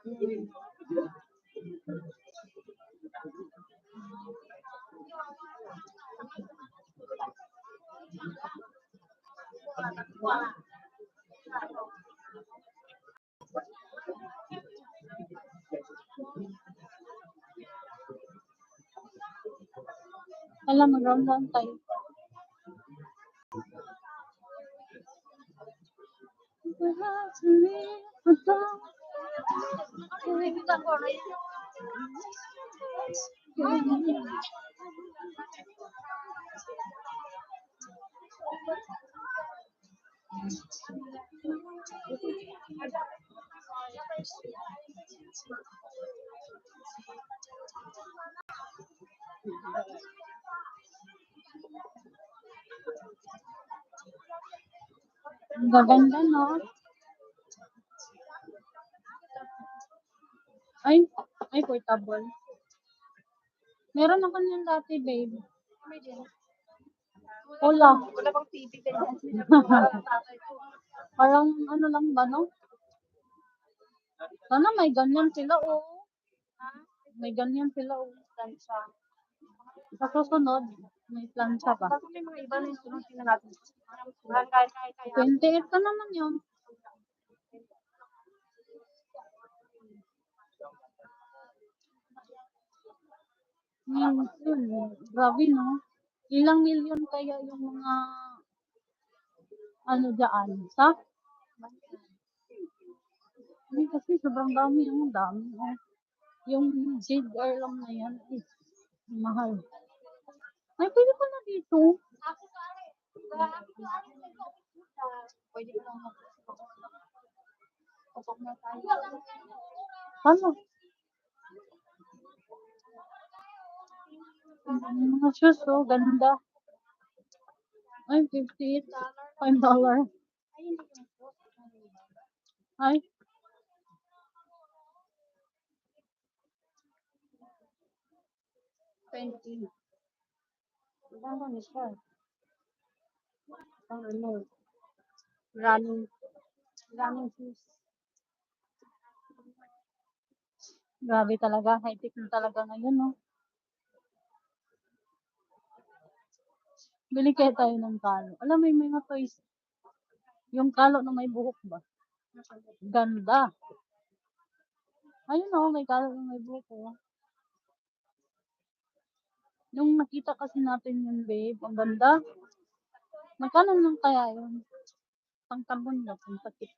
Hmm. Alam, mag-round tayo. Ang gaganda, no? Ay, portable. Meron ako niyan dati, babe. Wala. Wala bang TV ganyan? Parang ano lang ba, no? Sana may ganyan sila, oh. May ganyan sila, oh. Plancha. Sa susunod, may plancha pa. Basta may mga iba na yung sunod na natin. Kaya. 28 ka naman yun. Yun, grabe, no? Ilang milyon kaya yung mga ano dyan? Sa? Hindi kasi sobrang dami, ang dami. Oh. Yung Jade Air lang na yan is mahal. Ay, pwede pa na dito. Pwede ko lang mag-usok na tayo. Ano? Mga shoes, oh, ganda. Ay, 58. $5. Ay, 20. Ano na siya? Ang ano, running shoes. grabe talaga. High-tech na talaga ngayon, no? Bili kaya tayo ng kalo. Alam mo, may mga toys. Yung kalo na may buhok ba? Ganda. Ayun, oh, may kalo na may buhok, oh. Nung nakita kasi natin yun, babe, ang ganda. Magkano lang kaya yun? Pang tabon na, pang takip.